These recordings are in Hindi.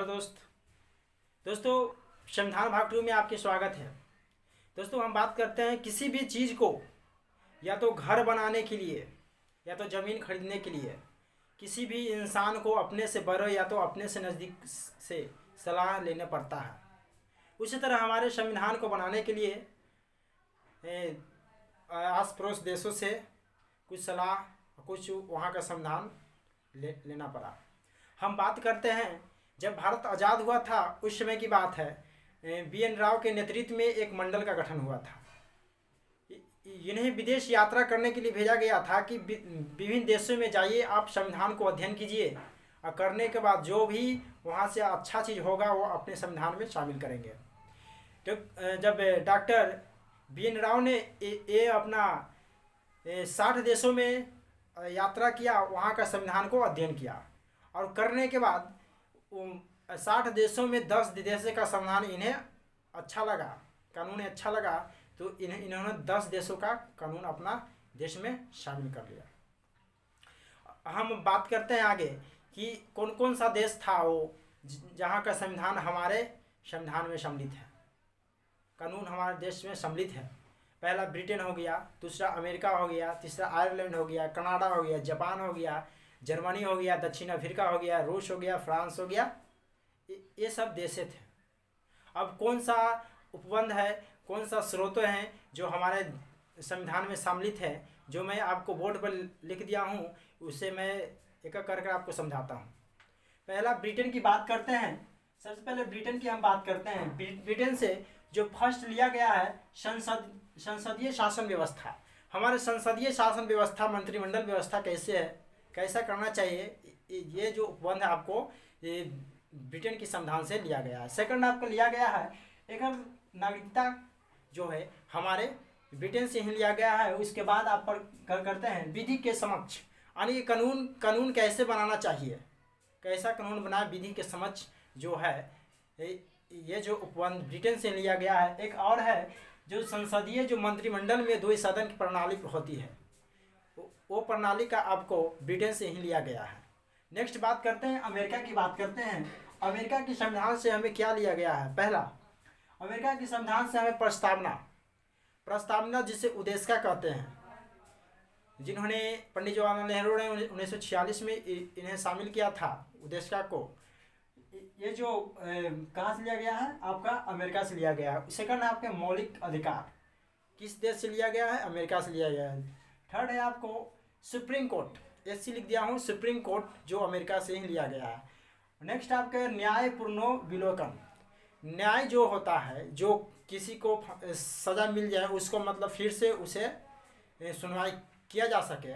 हेलो दोस्तों संविधान भाग 2 में आपके स्वागत है। दोस्तों हम बात करते हैं किसी भी चीज़ को या तो घर बनाने के लिए या तो ज़मीन खरीदने के लिए किसी भी इंसान को अपने से बड़े या तो अपने से नज़दीक से सलाह लेना पड़ता है। उसी तरह हमारे संविधान को बनाने के लिए आस पड़ोस देशों से कुछ सलाह कुछ वहाँ का संविधान लेना पड़ा। हम बात करते हैं जब भारत आज़ाद हुआ था उस समय की बात है। BN राव के नेतृत्व में एक मंडल का गठन हुआ था। इन्हें विदेश यात्रा करने के लिए भेजा गया था कि विभिन्न देशों में जाइए, आप संविधान को अध्ययन कीजिए और करने के बाद जो भी वहाँ से अच्छा चीज़ होगा वो अपने संविधान में शामिल करेंगे। तो जब डॉक्टर BN राव ने ये अपना 60 देशों में यात्रा किया, वहाँ का संविधान को अध्ययन किया और करने के बाद 60 देशों में 10 देशों का संविधान इन्हें अच्छा लगा, कानून अच्छा लगा, तो इन्होंने 10 देशों का कानून अपना देश में शामिल कर लिया। हम बात करते हैं आगे कि कौन कौन सा देश था वो जहाँ का संविधान हमारे संविधान में सम्मिलित है, कानून हमारे देश में सम्मिलित है। पहला ब्रिटेन हो गया, दूसरा अमेरिका हो गया, तीसरा आयरलैंड हो गया, कनाडा हो गया, जापान हो गया, जर्मनी हो गया, दक्षिण अफ्रीका हो गया, रूस हो गया, फ्रांस हो गया। ये सब देश थे। अब कौन सा उपबंध है, कौन सा स्रोत हैं जो हमारे संविधान में सम्मिलित है, जो मैं आपको बोर्ड पर लिख दिया हूँ, उसे मैं एक एक करके आपको समझाता हूँ। पहला ब्रिटेन की बात करते हैं। सबसे पहले ब्रिटेन की हम बात करते हैं। ब्रिटेन से जो फर्स्ट लिया गया है संसदीय शासन व्यवस्था। हमारे संसदीय शासन व्यवस्था, मंत्रिमंडल व्यवस्था कैसे है, कैसा करना चाहिए, ये जो उपबंध है आपको ये ब्रिटेन की संविधान से लिया गया है। सेकंड आपको लिया गया है एक नागरिकता जो है हमारे ब्रिटेन से ही लिया गया है। उसके बाद आप पर करते हैं विधि के समक्ष, यानी कानून कैसे बनाना चाहिए, कैसा कानून बनाए विधि के समक्ष जो है, ये जो उपबंध ब्रिटेन से लिया गया है। एक और है जो संसदीय जो मंत्रिमंडल में 2 सदन की प्रणाली होती है, वो प्रणाली का आपको ब्रिटेन से ही लिया गया है। नेक्स्ट बात करते हैं अमेरिका की बात करते हैं। अमेरिका की संविधान से हमें क्या लिया गया है। पहला, अमेरिका की संविधान से हमें प्रस्तावना जिसे उद्देशिका कहते हैं, जिन्होंने पंडित जवाहरलाल नेहरू ने 1946 में इन्हें शामिल किया था उद्देशिका को। ये जो कहाँ से लिया गया है, आपका अमेरिका से लिया गया है। सेकंड है आपके मौलिक अधिकार, किस देश से लिया गया है, अमेरिका से लिया गया है। थर्ड है आपको सुप्रीम कोर्ट, SC लिख दिया हूँ, सुप्रीम कोर्ट जो अमेरिका से ही लिया गया है। नेक्स्ट आपके न्यायपूर्णोविलोकन, न्याय जो होता है, जो किसी को सज़ा मिल जाए उसको मतलब फिर से उसे सुनवाई किया जा सके,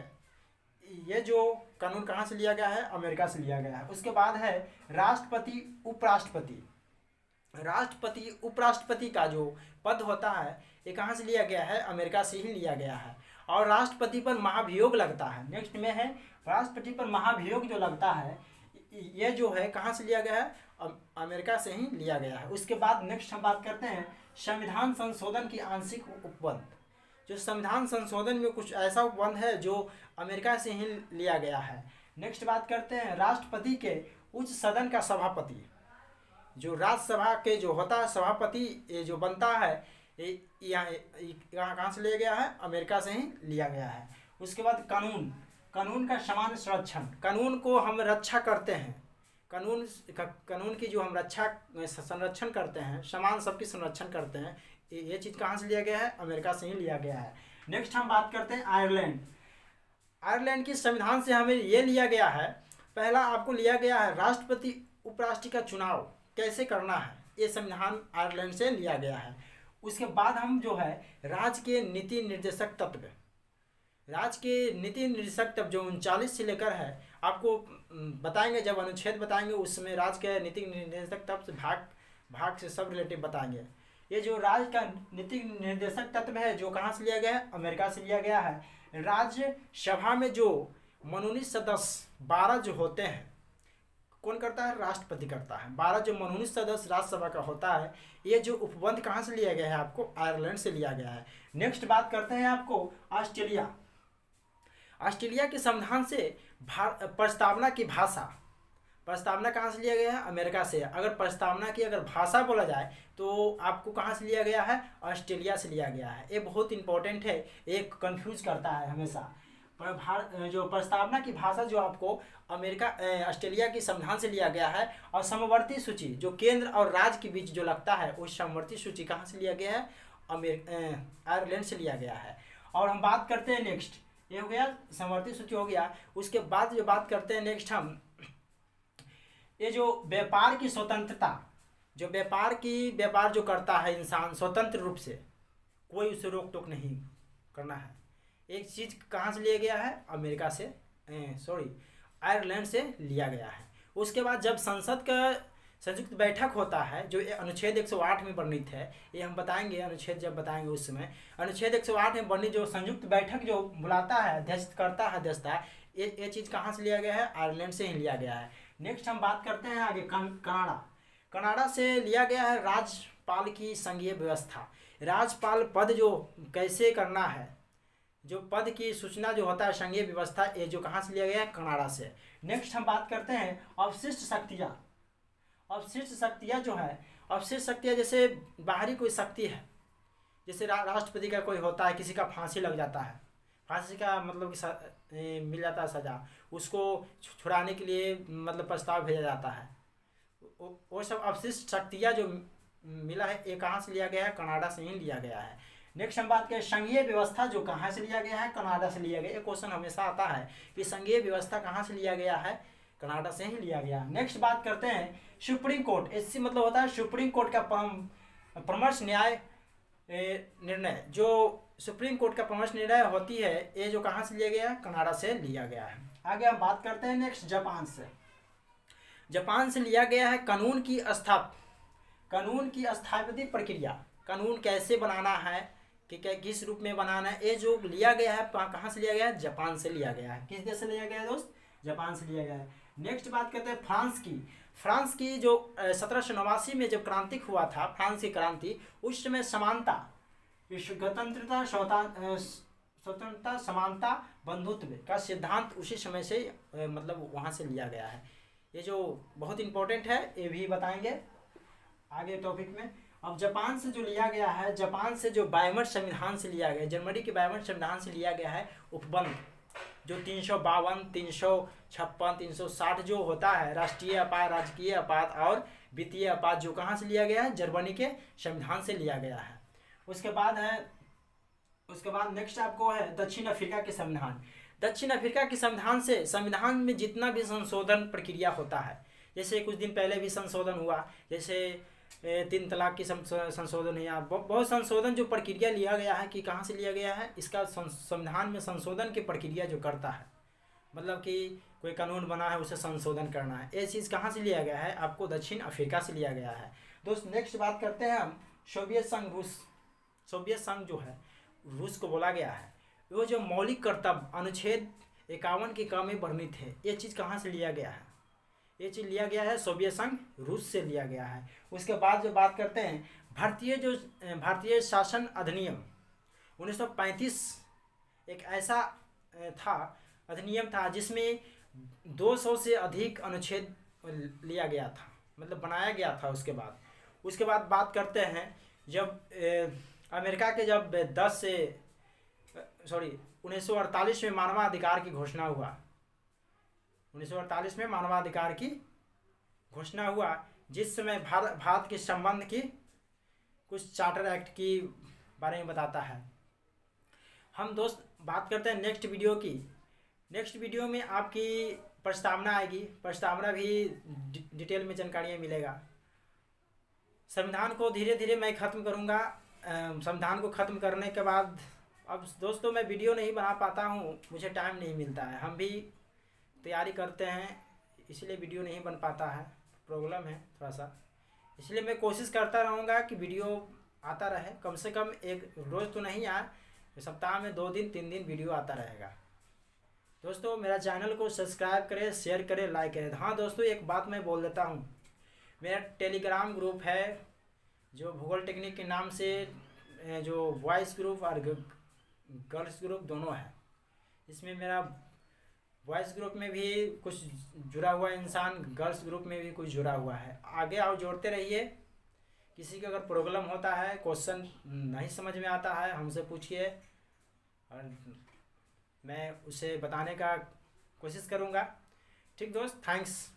ये जो कानून कहाँ से लिया गया है, अमेरिका से लिया गया है। उसके बाद है राष्ट्रपति उपराष्ट्रपति का जो पद होता है, ये कहाँ से लिया गया है, अमेरिका से ही लिया गया है। और राष्ट्रपति पर महाभियोग लगता है। नेक्स्ट में है राष्ट्रपति पर महाभियोग जो लगता है, ये जो है कहाँ से लिया गया है, अमेरिका से ही लिया गया है। उसके बाद नेक्स्ट हम बात करते हैं संविधान संशोधन की आंशिक उपबंध। जो संविधान संशोधन में कुछ ऐसा उपबंध है जो अमेरिका से ही लिया गया है। नेक्स्ट बात करते हैं राष्ट्रपति के उच्च सदन का सभापति, जो राज्यसभा के जो होता है सभापति, ये जो बनता है यहाँ कहाँ से लिया गया है, अमेरिका से ही लिया गया है। उसके बाद कानून का समान संरक्षण, कानून को हम रक्षा करते हैं, कानून की जो हम संरक्षण करते हैं, समान सबकी संरक्षण करते हैं, ये चीज़ कहाँ से लिया गया है, अमेरिका से ही लिया गया है। नेक्स्ट हम बात करते हैं आयरलैंड की संविधान से हमें ये लिया गया है। पहला आपको लिया गया है राष्ट्रपति उपराष्ट्रपति का चुनाव कैसे करना है, ये संविधान आयरलैंड से लिया गया है। उसके बाद हम जो है राज्य के नीति निर्देशक तत्व जो 39 से लेकर है, आपको बताएंगे जब अनुच्छेद बताएंगे उसमें राज्य के नीति निर्देशक तत्व भाग से सब रिलेटिव बताएंगे। ये जो राज्य का नीति निर्देशक तत्व है जो कहाँ से लिया गया है, अमेरिका से लिया गया है। राज्य सभा में जो मनोनीत सदस्य 12 जो होते हैं, कौन करता है, राष्ट्रपति करता है। 12 जो मनोनीत सदस्य राज्यसभा का होता है, ये जो उपबंध कहाँ से लिया गया है, आपको आयरलैंड से लिया गया है। नेक्स्ट बात करते हैं आपको ऑस्ट्रेलिया के संविधान से प्रस्तावना की भाषा प्रस्तावना कहाँ से लिया गया है? अमेरिका से। अगर प्रस्तावना की अगर भाषा बोला जाए तो आपको कहाँ से लिया गया है? ऑस्ट्रेलिया से लिया गया है। ये बहुत इंपॉर्टेंट है, एक कंफ्यूज करता है हमेशा। पर जो प्रस्तावना की भाषा जो आपको अमेरिका ऑस्ट्रेलिया की संविधान से लिया गया है, और समवर्ती सूची जो केंद्र और राज्य के बीच जो लगता है, उस समवर्ती सूची कहाँ से लिया गया है? आयरलैंड से लिया गया है। और हम बात करते हैं नेक्स्ट, ये हो गया समवर्ती सूची हो गया। उसके बाद जो बात करते हैं नेक्स्ट हम, ये जो व्यापार की स्वतंत्रता, जो व्यापार जो करता है इंसान स्वतंत्र रूप से, कोई उसे रोक टोक नहीं करना है, एक चीज़ कहाँ से लिया गया है? अमेरिका से आयरलैंड से लिया गया है। उसके बाद जब संसद का संयुक्त बैठक होता है, जो अनुच्छेद 108 में वर्णित है, ये हम बताएंगे अनुच्छेद जब बताएंगे उस समय। अनुच्छेद 108 में वर्णित जो संयुक्त बैठक जो बुलाता है, अध्यक्ष करता है, अध्यक्षता, ये चीज़ कहाँ से लिया गया है? आयरलैंड से ही लिया गया है। नेक्स्ट हम बात करते हैं आगे कनाडा से लिया गया है राज्यपाल की संघीय व्यवस्था। राज्यपाल पद जो कैसे करना है, जो पद की सूचना जो होता है, संघीय व्यवस्था, ये जो कहाँ से लिया गया है? कनाडा से। नेक्स्ट हम बात करते हैं अवशिष्ट शक्तियाँ जो है, अवशिष्ट शक्तियाँ जैसे बाहरी कोई शक्ति है, जैसे राष्ट्रपति का कोई होता है, किसी का फांसी लग जाता है, फांसी का मतलब कि मिल जाता है सज़ा, उसको छुड़ाने के लिए मतलब प्रस्ताव भेजा जाता है, वो सब अवशिष्ट शक्तियाँ जो मिला है, ये कहाँ से लिया गया है? कनाडा से ही लिया गया है। नेक्स्ट हम बात करें संघीय व्यवस्था जो कहाँ से लिया गया है? कनाडा से लिया गया। ये क्वेश्चन हमेशा आता है कि संघीय व्यवस्था कहाँ से लिया गया है? कनाडा से ही लिया गया। नेक्स्ट बात करते हैं सुप्रीम कोर्ट। इससे मतलब होता है सुप्रीम कोर्ट का परामर्श न्याय निर्णय, जो सुप्रीम कोर्ट का परामर्श निर्णय होती है, ये जो कहाँ से लिया गया है? कनाडा से लिया गया है। आगे हम बात करते हैं नेक्स्ट जापान से लिया गया है कानून की स्थापत्य प्रक्रिया, कानून कैसे बनाना है, कि किस रूप में बनाना है, ये जो लिया गया है कहाँ से लिया गया है? जापान से लिया गया है। किस देश से लिया गया है दोस्त? जापान से लिया गया है। नेक्स्ट बात करते हैं फ्रांस की जो 1789 में जब क्रांति हुआ था, फ्रांस की क्रांति, उस समय स्वतंत्रता समानता बंधुत्व का सिद्धांत उसी समय से मतलब वहाँ से लिया गया है। ये जो बहुत इंपॉर्टेंट है, ये भी बताएंगे आगे टॉपिक में। अब जापान से जो लिया गया है, जापान से जो वाइमर संविधान से लिया गया, जर्मनी के वाइमर संविधान से लिया गया है उपबंध, जो 352, 356, 360 जो होता है, राष्ट्रीय आपात, राजकीय आपात और वित्तीय आपात, जो कहाँ से लिया गया है? जर्मनी के संविधान से लिया गया है। उसके बाद नेक्स्ट आपको है दक्षिण अफ्रीका के संविधान। दक्षिण अफ्रीका के संविधान में जितना भी संशोधन प्रक्रिया होता है, जैसे कुछ दिन पहले भी संशोधन हुआ, जैसे 3 तलाक की संशोधन है, या बहुत संशोधन जो प्रक्रिया लिया गया है, कि कहाँ से लिया गया है? इसका संविधान में संशोधन की प्रक्रिया जो करता है, मतलब कि कोई कानून बना है उसे संशोधन करना है, ये चीज़ कहाँ से लिया गया है? आपको दक्षिण अफ्रीका से लिया गया है। दोस्त नेक्स्ट बात करते हैं हम सोवियत संघ जो है, रूस को बोला गया है, वो जो मौलिक कर्तव्य अनुच्छेद 51 के क में वर्णित है, ये चीज़ कहाँ से लिया गया है? ये चीज़ लिया गया है सोवियत संघ, रूस से लिया गया है। उसके बाद जो बात करते हैं भारतीय शासन अधिनियम 1935, एक ऐसा अधिनियम था जिसमें 200 से अधिक अनुच्छेद लिया गया था, मतलब बनाया गया था। उसके बाद बात करते हैं जब अमेरिका के 1948 में मानवाधिकार की घोषणा हुआ, 1948 में मानवाधिकार की घोषणा हुआ, जिस समय भारत के संबंध की कुछ चार्टर एक्ट की बारे में बताता है। हम दोस्त बात करते हैं नेक्स्ट वीडियो की। नेक्स्ट वीडियो में आपकी प्रस्तावना आएगी, प्रस्तावना भी डिटेल में जानकारियाँ मिलेगा। संविधान को धीरे धीरे मैं ख़त्म करूँगा। संविधान को ख़त्म करने के बाद अब दोस्तों मैं वीडियो नहीं बना पाता हूँ, मुझे टाइम नहीं मिलता है, हम भी तैयारी करते हैं, इसलिए वीडियो नहीं बन पाता है, प्रॉब्लम है थोड़ा सा। इसलिए मैं कोशिश करता रहूँगा कि वीडियो आता रहे, कम से कम एक रोज़ तो नहीं आए, सप्ताह में 2 दिन 3 दिन वीडियो आता रहेगा। दोस्तों मेरा चैनल को सब्सक्राइब करें, शेयर करें, लाइक करें। हाँ दोस्तों एक बात मैं बोल देता हूँ, मेरा टेलीग्राम ग्रुप है जो भूगोल टेक्निक के नाम से, जो बॉयज़ ग्रुप और गर्ल्स ग्रुप दोनों है। इसमें मेरा बॉयज़ ग्रुप में भी कुछ जुड़ा हुआ इंसान गर्ल्स ग्रुप में भी कुछ जुड़ा हुआ है। आगे आओ, जोड़ते रहिए। किसी का अगर प्रॉब्लम होता है, क्वेश्चन नहीं समझ में आता है, हमसे पूछिए और मैं उसे बताने का कोशिश करूँगा। ठीक दोस्त, थैंक्स।